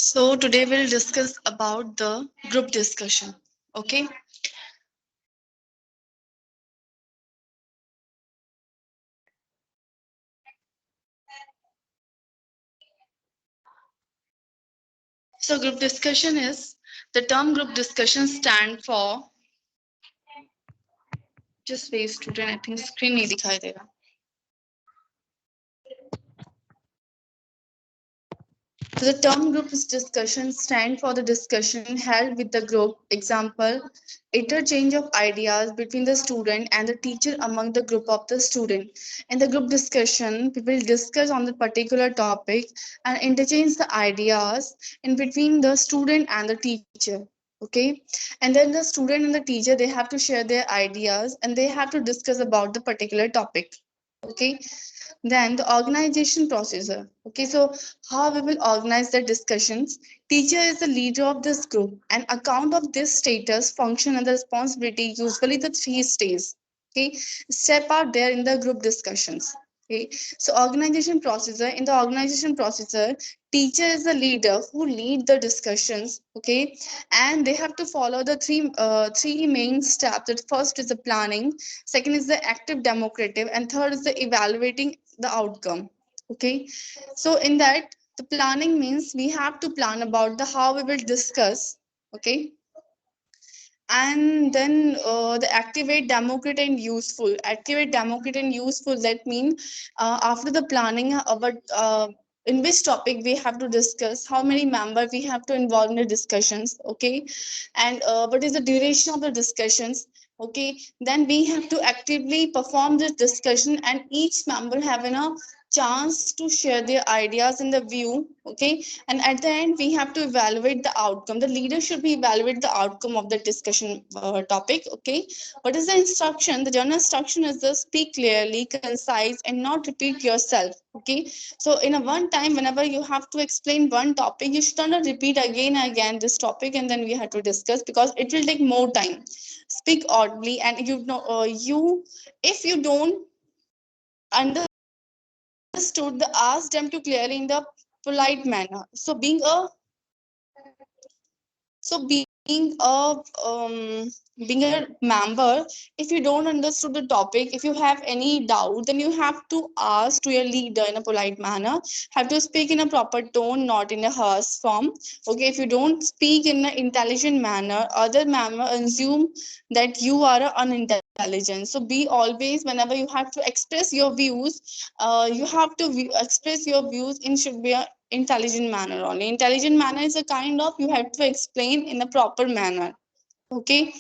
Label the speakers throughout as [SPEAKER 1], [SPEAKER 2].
[SPEAKER 1] So today we'll discuss about the group discussion. Okay. So group discussion is the term group discussion stand for just wait student I think screen नहीं दिखाई दे रहा. So the term group discussion stand for the discussion held with the group. Example, interchange of ideas between the student and the teacher among the group of the student. In the group discussion, we will discuss on the particular topic and interchange the ideas in between the student and the teacher. Okay, and then the student and the teacher they have to share their ideas and they have to discuss about the particular topic. Okay, then the organization procedure. Okay, so how we will organize the discussions. Teacher is the leader of this group. An account of this status, function, and the responsibility, usually the three stays. Okay, step out there in the group discussions. Okay, so organization procedure. In the organization procedure, teacher is the leader who lead the discussions. Okay, and they have to follow the three main steps. The first is the planning, second is the active democratic, and third is the evaluating the outcome. Okay, so in that the planning means we have to plan about the how we will discuss. Okay, and then the activate democratic and useful, activate democratic and useful, that means after the planning our in which topic we have to discuss, how many members we have to involve in the discussions. Okay, and what is the duration of the discussions. Okay, then we have to actively perform this discussion and each member having a chance to share their ideas and the view. Okay, and at the end we have to evaluate the outcome. The leader should be evaluate the outcome of the discussion topic. Okay, what is the instruction? The general instruction is to speak clearly, concise, and not repeat yourself. Okay, so in a one time whenever you have to explain one topic, you should not repeat again and again this topic and then we have to discuss because it will take more time. Speak audibly, and you if you don't understood the ask them to clearly in the polite manner. So being a member, if you don't understood the topic, if you have any doubt, then you have to ask to your leader in a polite manner. Have to speak in a proper tone, not in a harsh form. Okay, if you don't speak in an intelligent manner, other member assume that you are unintelligent. So be always whenever you have to express your views, you have to express your views in should be a intelligent manner only. Intelligent manner is a kind of you have to explain in a proper manner. Okay,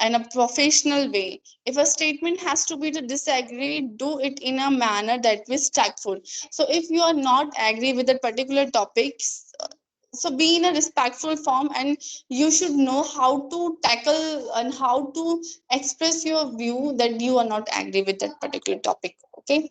[SPEAKER 1] in a professional way. If a statement has to be to disagree, do it in a manner that is tactful. So if you are not agree with that particular topic, so be in a respectful form and you should know how to tackle and how to express your view that you are not agree with that particular topic. Okay,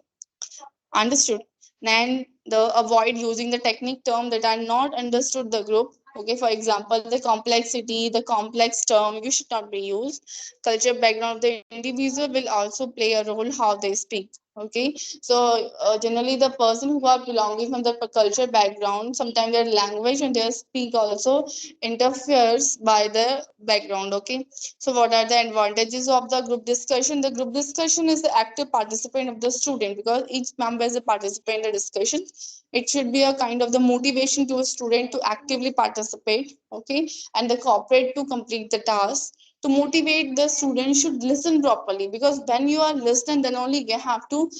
[SPEAKER 1] understood. Then the avoid using the technique term that are not understood the group. Okay, for example, the complexity, the complex term you should not be used. Culture background of the individual will also play a role how they speak. Okay, so generally the person who are belonging from the culture background, sometimes their language and their speak also interferes by the background. Okay, so what are the advantages of the group discussion? The group discussion is the active participant of the student because each member is a participant in the discussion. It should be a kind of the motivation to a student to actively participate. Okay, and the cooperate to complete the task. To motivate the student should listen properly because when you are listening, then only you have to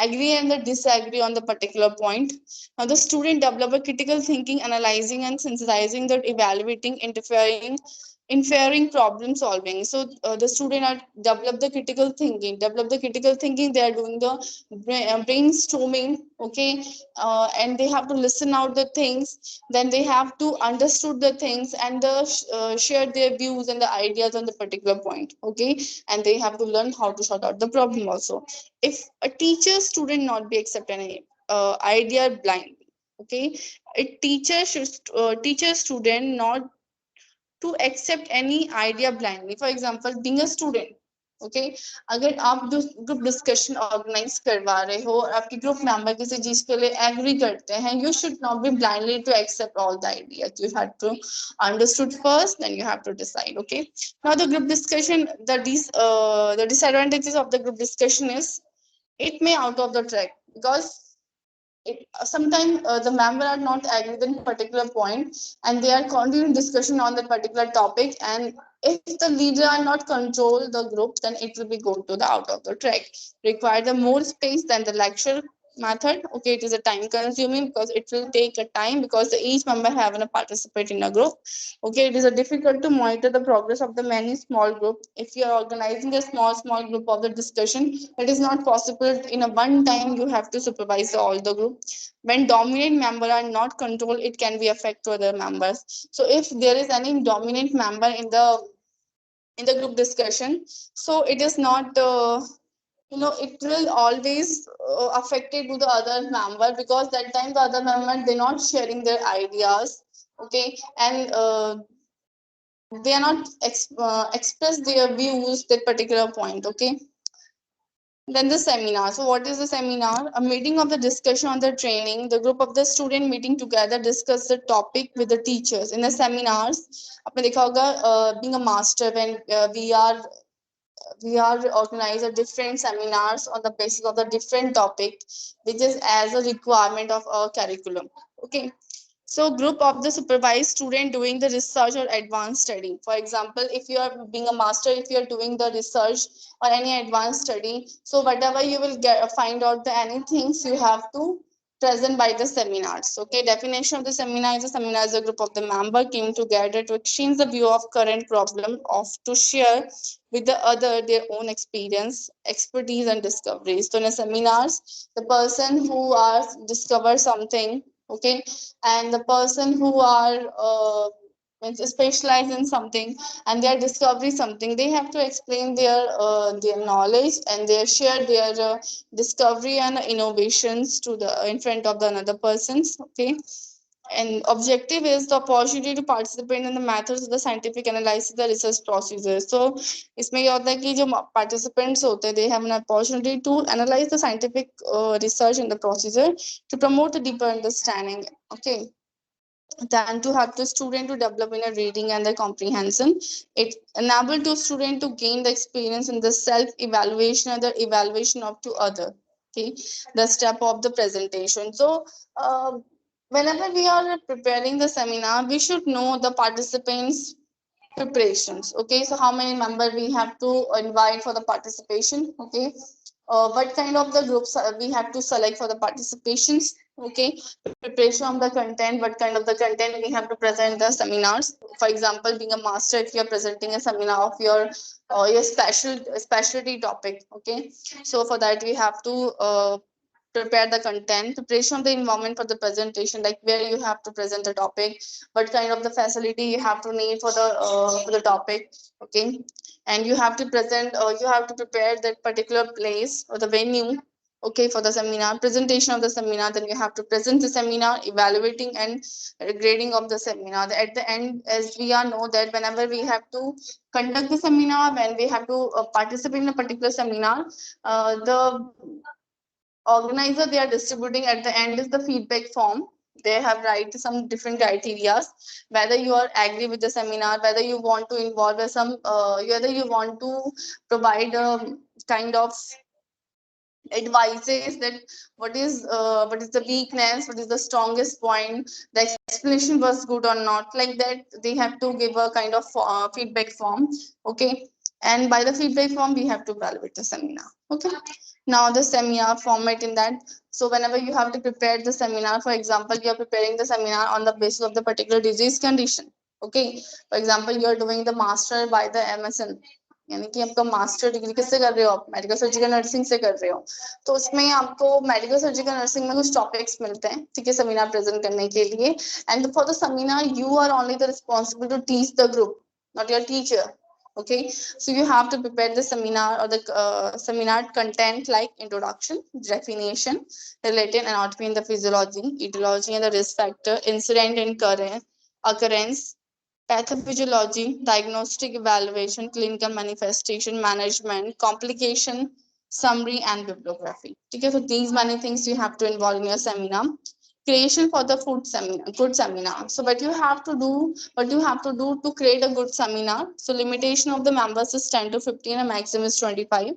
[SPEAKER 1] agree and disagree on the particular point. Now the student develop a critical thinking, analyzing and synthesizing, that evaluating, inferring problem solving. So the student are develop the critical thinking. They are doing the brainstorming. Okay, and they have to listen out the things, then they have to understood the things and share their views and the ideas on the particular point. Okay, and they have to learn how to sort out the problem also. If a teacher student not be accept any idea blindly. Okay, a teacher should teach a student not to accept any idea blindly. For example, being a student, okay अगर आप जो group discussion organise करवा रहे हो और आपके group member किसी चीज के लिए एग्री करते हैं, you should not be blindly to accept all the ideas. You have to understood first, then you have to decide. Okay, now the group discussion, the disadvantages of the group discussion is it may out of the track, because it sometimes the member are not agree in particular point and they are continuing discussion on that particular topic, and if the leader are not control the group, then it will be go to the out of the track, require the more space than the lecture method. Okay, it is a time consuming because it will take a time, because each member having a participate in a group. Okay, it is a difficult to monitor the progress of the many small group. If you are organizing a small group of the discussion, it is not possible in a one time you have to supervise all the group. When dominant member are not controlled, it can be affect to other members. So if there is any dominant member in the group discussion, so it is not it will always affected to the other member, because that time the other member they're not sharing their ideas. Okay, and they are not express their views that particular point. Okay, then the seminar. So what is the seminar? A meeting of the discussion on the training. The group of the student meeting together discuss the topic with the teachers. In the seminars, आपने देखा होगा, being a master, when we are organize a different seminars on the basis of the different topic, which is as a requirement of our curriculum. Okay, so group of the supervised student doing the research or advanced study. For example, if you are being a master, if you are doing the research or any advanced study, so whatever you will get find out the anything, you have to present by the seminars. Okay, definition of the seminar is a seminar is a group of the member came together to exchange the view of current problem, of to share with the other their own experience, expertise and discoveries. So in a seminars, the person who are discover something, okay, and the person who are specialized in something and they are discovering something, they have to explain their knowledge and they share their discovery and innovations to the in front of the another persons. Okay, and objective is the opportunity to participate in the methods of the scientific analysis, the research procedure. So इसमें ये होता है कि जो participants होते हैं, they have an opportunity to analyze the scientific research in the procedure to promote a deeper understanding. Okay, than to have the student to develop in a reading and the comprehension. It enable to student to gain the experience in the self evaluation and the evaluation of to other. Okay, the step of the presentation. So whenever we are preparing the seminar, we should know the participants preparations. Okay, so how many member we have to invite for the participation. Okay, what kind of the groups we have to select for the participations. Okay, preparation of the content, what kind of the content we have to present the seminars. For example, being a master, if you are presenting a seminar of your specialty topic. Okay, so for that we have to prepare the content, preparation of the environment for the presentation, like where you have to present the topic, what kind of the facility you have to need for the topic. Okay, and you have to present, you have to prepare that particular place or the venue. Okay, for the seminar presentation of the seminar, then you have to present the seminar, evaluating and grading of the seminar. At the end, as we all know that whenever we have to conduct the seminar, when we have to participate in a particular seminar, the organizer they are distributing at the end is the feedback form. They have write some different criteria, whether you are agree with the seminar, whether you want to involve some whether you want to provide a kind of advices that what is the weakness, what is the strongest point, the explanation was good or not, like that they have to give a kind of feedback form. Okay, and by the feedback form we have to evaluate the seminar. Okay, now the seminar format in that. So whenever you have to prepare the seminar, for example, you are preparing the seminar on the basis of the particular disease condition. Okay, for example, you are doing the master by the MSN, यानी कि आपका master degree किससे कर रहे हो, आप medical surgical nursing से कर रहे हो, तो उसमें आपको मेडिकल सर्जिकल नर्सिंग में कुछ टॉपिक्स मिलते हैं, ठीक है, सेमिनार प्रेजेंट करने के लिए. And for the seminar you are only the responsible to teach the group, not your teacher. Okay, so you have to prepare the seminar or the seminar content like introduction, definition, related anatomy and the physiology, etiology and the risk factor, incident and current occurrence, pathophysiology, diagnostic evaluation, clinical manifestation, management, complication, summary, and bibliography. Okay, so these many things you have to involve in your seminar. Creation for the food seminar, good seminar. So what you have to do to create a good seminar. So limitation of the members is 10 to 15 and maximum is 25.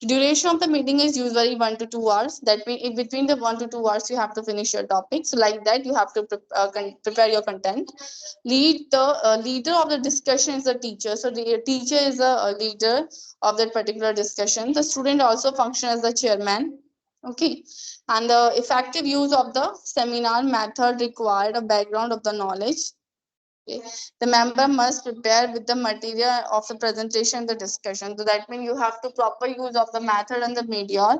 [SPEAKER 1] The duration of the meeting is usually 1 to 2 hours. That means in between the 1 to 2 hours, you have to finish your topic. So like that, you have to prepare your content. Leader of the discussion is the teacher. So the teacher is a leader of that particular discussion. The student also function as the chairman. Okay, and the effective use of the seminar method required a background of the knowledge. Okay. The member must prepare with the material of the presentation, the discussion. So that means you have to proper use of the method and the media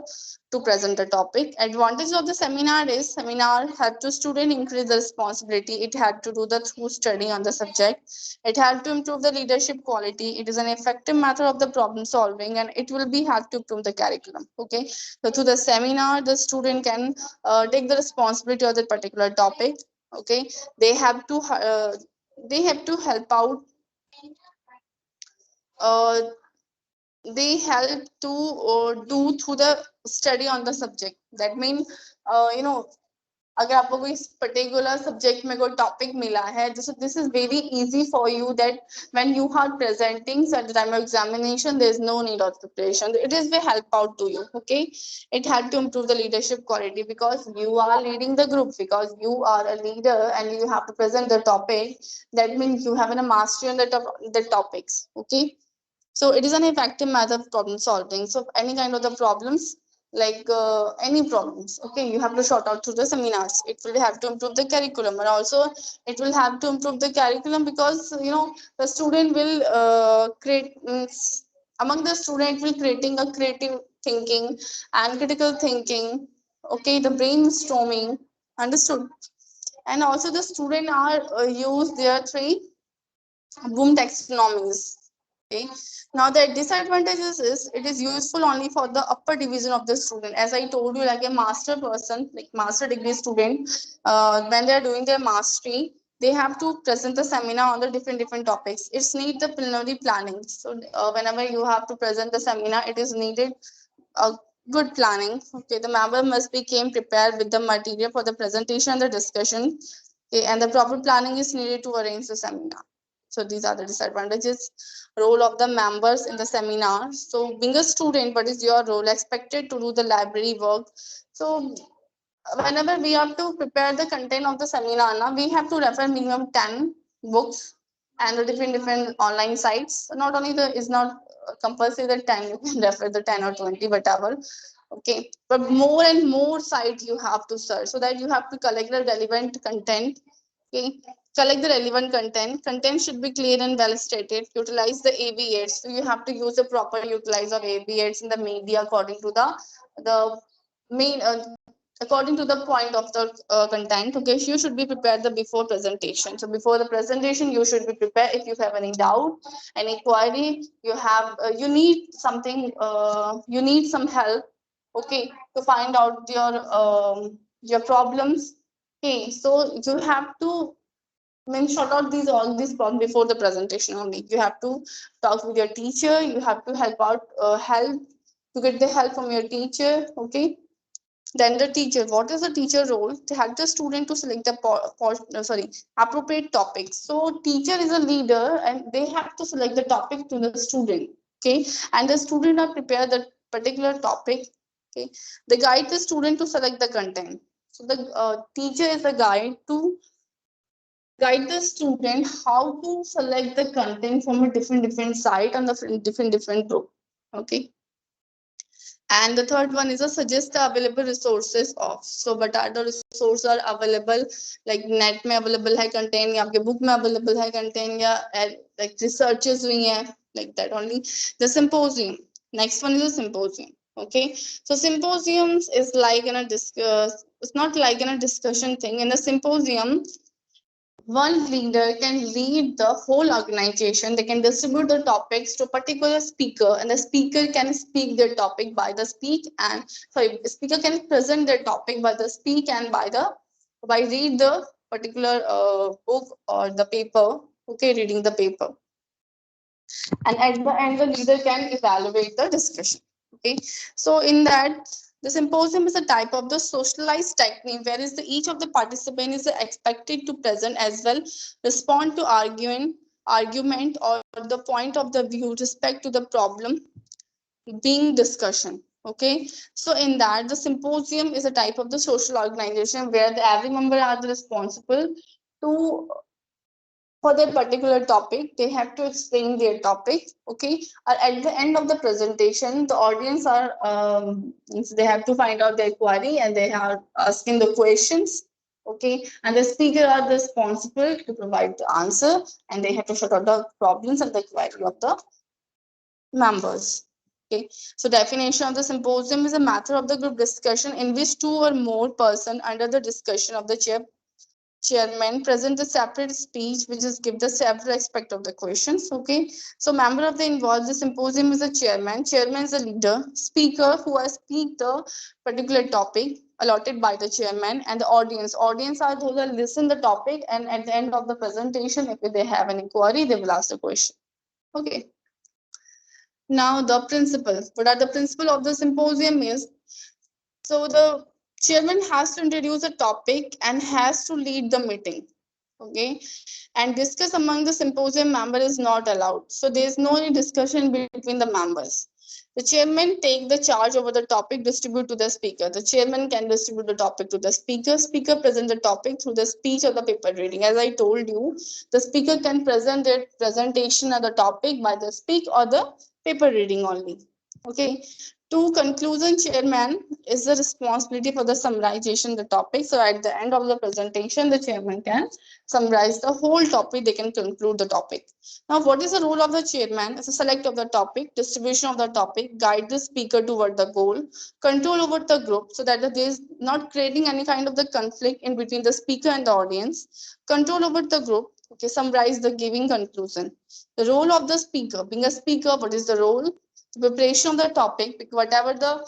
[SPEAKER 1] to present the topic. Advantage of the seminar is seminar help to student increase the responsibility. It had to do the through study on the subject. It had to improve the leadership quality. It is an effective method of the problem solving, and it will be have to improve the curriculum. Okay. So through the seminar, the student can take the responsibility of the particular topic. Okay, they have to help out, uh, they help to do through the study on the subject. That means अगर आपको कोई particular subject में कोई topic मिला है, so this is very easy for you that when you are presenting at the time of examination, there is no need of preparation. It is will help out to you. Okay, it had to improve the leadership quality because you are leading the group, because you are a leader and you have to present the topic. That means you have a mastery on the topics. Okay, so it is an effective method of problem solving. So any kind of the problems, like any problems, okay, you have to sort out through the seminars. It will have to improve the curriculum, and also it will have to improve the curriculum because the student will create among the student will creating a creative thinking and critical thinking. Okay, the brainstorming, understood. And also the student are use their three boom taxonomies. Okay. Now the disadvantages is it is useful only for the upper division of the student. As I told you, like a master person, like master degree student, when they are doing their mastery, they have to present the seminar on the different topics. It's need the preliminary planning. So whenever you have to present the seminar, it is needed a good planning. Okay, the member must be came prepared with the material for the presentation and the discussion. Okay, and the proper planning is needed to arrange the seminar. So these are the disadvantages. Role of the members in the seminar. So being a student, what is your role? Expected to do the library work. So whenever we have to prepare the content of the seminar, we have to refer minimum 10 books and the different online sites. So not only the is not compulsory that 10, you can refer the 10 or 20, whatever. Okay, but more and more sites you have to search, so that you have to collect the relevant content. Okay, collect the relevant content. Content should be clear and well stated. Utilize the AV8. So you have to use the proper utilize of AV8 in the media according to the main according to the point of the content. Okay, you should be prepared the before presentation. So before the presentation, you should be prepared. If you have any doubt, any query, you have you need some help. Okay, to find out your problems. Okay, so you have to sort out all these problems before the presentation only. You have to talk with your teacher. You have to help to get the help from your teacher. Okay, then the teacher. What is the teacher role? To help the student to select the appropriate topics. So teacher is a leader, and they have to select the topic to the student. Okay, and the student are prepared the particular topic. Okay, they guide the student to select the content. So the teacher is the guide to guide the student how to select the content from a different site on the different group. Okay, and the third one is a suggest the available resources of. So what are the resources are available, like net में available है content या आपके book में available है content या like researches हुई हैं, like that only. The symposium, next one is a symposium. Okay, so symposiums is like in a it's not like in a discussion thing. In the symposium, one leader can lead the whole organization. They can distribute the topics to a particular speaker, and the speaker can speak their topic by the speak and sorry, the speaker can present their topic by the speak and by read the particular book or the paper. okay, reading the paper. And at the end, the leader can evaluate the discussion. Okay, so in that, the symposium is a type of the socialized technique where is the each of the participant is expected to present as well, respond to argument or the point of the view respect to the problem being discussion. Okay, so in that, the symposium is a type of the social organization where every member are responsible to for their particular topic. They have to explain their topic. Okay, at the end of the presentation, the audience are they have to find out their query and they are asking the questions. Okay, and the speaker are responsible to provide the answer, and they have to sort out the problems and the query of the members. Okay, so definition of the symposium is a matter of the group discussion in which two or more person under the discussion of the chairman present a separate speech which is give the several aspect of the questions. Okay, so member of the involved the symposium is the chairman is the leader, speaker who has speak the particular topic allotted by the chairman, and the audience are those that listen the topic, and at the end of the presentation if they have any query they will ask the question. Okay, now the principle. What are the principle of the symposium is, so the chairman has to introduce a topic and has to lead the meeting. Okay, and discuss among the symposium member is not allowed. So there is no any discussion between the members. The chairman take the charge over the topic, distribute to the speaker. The chairman can distribute the topic to the speaker. Speaker present the topic through the speech or the paper reading. As I told you, the speaker can present their presentation of the topic by the speak or the paper reading only. Okay, to conclusion, chairman is the responsibility for the summarization of the topic. So at the end of the presentation, the chairman can summarize the whole topic. They can conclude the topic. Now, what is the role of the chairman? It's a select of the topic, distribution of the topic, guide the speaker toward the goal, control over the group so that there is not creating any kind of the conflict in between the speaker and the audience, control over the group. Okay, summarize the giving conclusion. The role of the speaker, being a speaker, what is the role? Preparation of the topic, whatever the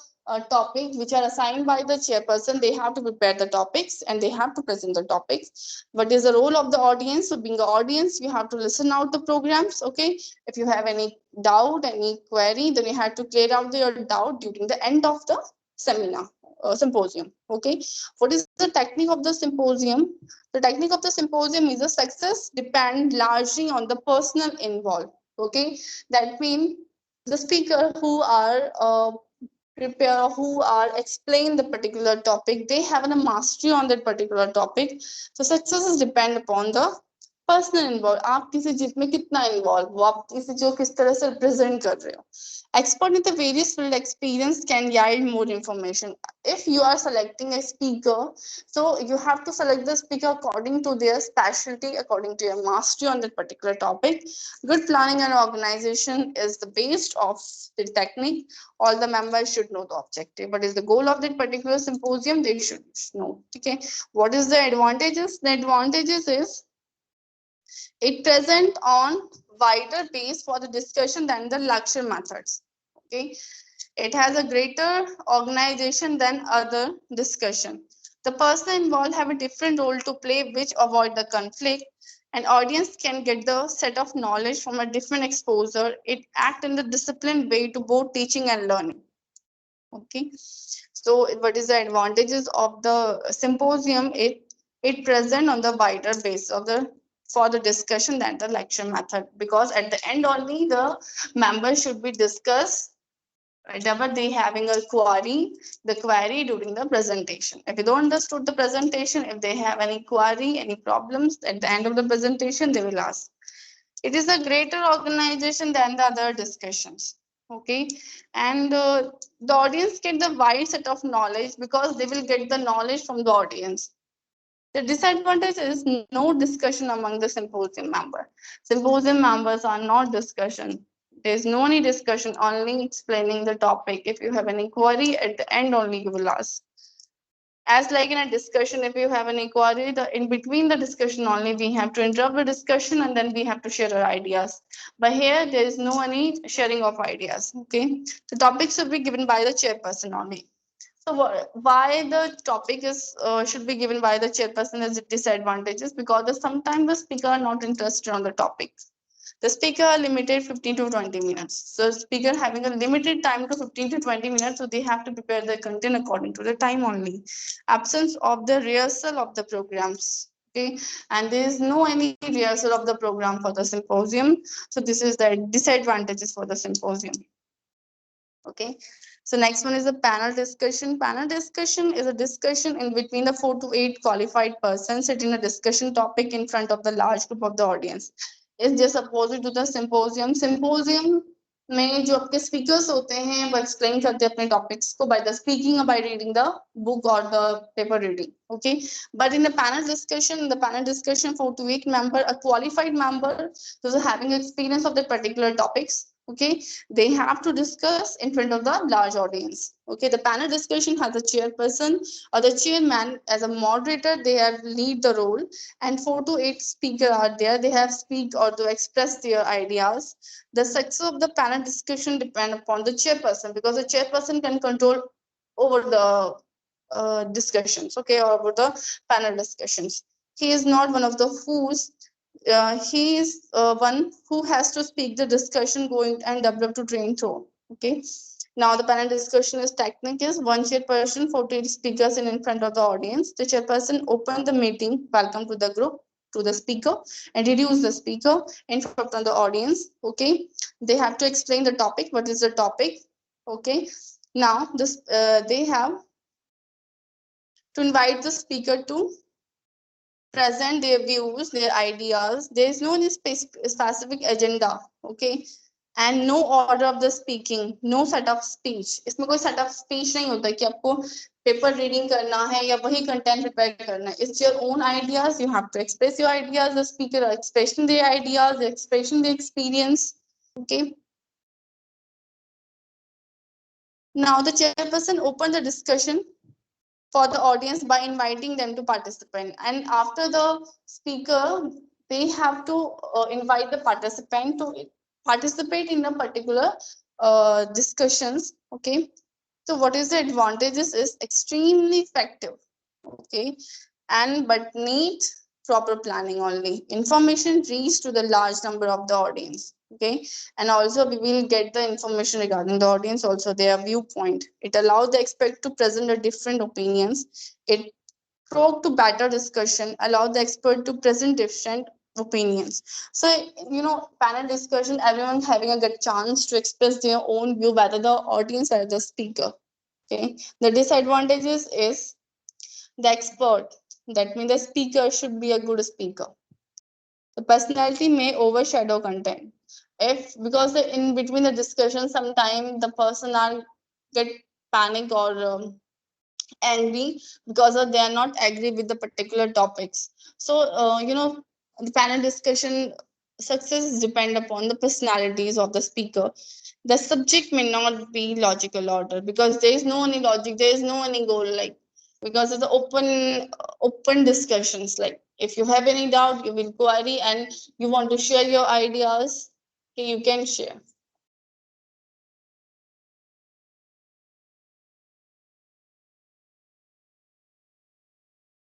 [SPEAKER 1] topic which are assigned by the chairperson, they have to prepare the topics and they have to present the topics. What is the role of the audience? So being an audience, you have to listen out the programs. Okay, if you have any doubt, any query, then you have to clear out your doubt during the end of the seminar symposium. Okay, what is the technique of the symposium? The technique of the symposium is a success depend largely on the personal involved. Okay, that means the speaker who are prepare, who are explain the particular topic, they have a mastery on that particular topic. So success is depend upon the personal involve, आप किसी चीज में कितना involve हो, आप किसी जो किस तरह से रिप्रेजेंट कर रहे हो. Expert in the various field experience can yield more information. If you are selecting a speaker, so you have to select the speaker according to their specialty, according to your mastery on that particular topic. Good planning and organization is the base of the technique. All the members should know the objective. What is the goal of that particular symposium? They should know. Okay. What is the advantages? The advantages is it present on wider base for the discussion than the lecture methods. Okay, it has a greater organization than other discussion. The person involved have a different role to play which avoid the conflict. An audience can get the set of knowledge from a different exposure. It act in the disciplined way to both teaching and learning. Okay, so what is the advantages of the symposium? It present on the wider base of the for the discussion than the lecture method, because at the end only the members should be discussed whenever they having a query, the query during the presentation. If you don't understood the presentation, if they have any query, any problems at the end of the presentation, they will ask. It is a greater organization than the other discussions. Okay, and the audience get the wide set of knowledge because they will get the knowledge from the audience. The disadvantage is no discussion among the symposium member. Symposium members are not discussion. There's no any discussion, only explaining the topic. If you have any query, at the end only you will ask. As like in a discussion, if you have any query, the in between the discussion only we have to interrupt the discussion and then we have to share our ideas. But here there is no any sharing of ideas. Okay, the topics will be given by the chairperson only. So why the topic is should be given by the chairperson as disadvantages? Because sometimes the speaker are not interested on the topic. The speaker are limited 15 to 20 minutes. So speaker having a limited time to 15 to 20 minutes, so they have to prepare the content according to the time only. Absence of the rehearsal of the programs. Okay, and there is no any rehearsal of the program for the symposium. So this is the disadvantages for the symposium. Okay. So next one is a panel discussion. Panel discussion is a discussion in between the 4 to 8 qualified persons sitting a discussion topic in front of the large group of the audience. Is just opposite to the symposium. Symposium में जो आपके speakers होते हैं वो explain करते हैं अपने topics को by the speaking or by reading the book or the paper reading. Okay, but in the panel discussion 4 to 8 member, a qualified member those are having experience of the particular topics. Okay, they have to discuss in front of the large audience. Okay, the panel discussion has a chairperson or the chairman as a moderator. They have lead the role, and 4 to 8 speakers are there. They have speak or to express their ideas. The success of the panel discussion depend upon the chairperson, because the chairperson can control over the discussions. Okay, or over the panel discussions. He is not one of the who's he is one who has to speak the discussion going and develop to train through. Okay. Now the panel discussion is technique is one chairperson, 40 speakers in front of the audience. The chairperson open the meeting, welcome to the group, to the speaker, and introduce the speaker in front of the audience. Okay. They have to explain the topic. What is the topic? Okay. Now this they have to invite the speaker to present their views, their ideas. There is no any specific agenda, okay, and no order of the speaking, no set of speech. इसमें कोई set of speech नहीं होता कि आपको paper reading करना है या वही content prepare करना है. It's your own ideas. You have to express your ideas. The speaker are expressing their ideas, expressing their experience. Okay. Now the chairperson opened the discussion for the audience by inviting them to participate, and after the speaker they have to invite the participant to participate in a particular discussions. Okay, so what is the advantages is extremely effective. Okay, and but need proper planning only. Information reach to the large number of the audience. Okay, and also we will get the information regarding the audience, also their viewpoint. It allows the expert to present the different opinions. It provoke to better discussion, allow the expert to present different opinions. So panel discussion, everyone having a good chance to express their own view, whether the audience or the speaker. Okay, the disadvantages is the expert, that means the speaker should be a good speaker. The personality may overshadow content. If because in between the discussion, sometimes the person are get panic or angry because of they are not agree with the particular topics. So the panel discussion success depend upon the personalities of the speaker. The subject may not be logical order, because there is no any logic, there is no any goal, like because it's the open discussions. Like if you have any doubt, you will query and you want to share your ideas, okay, you can share.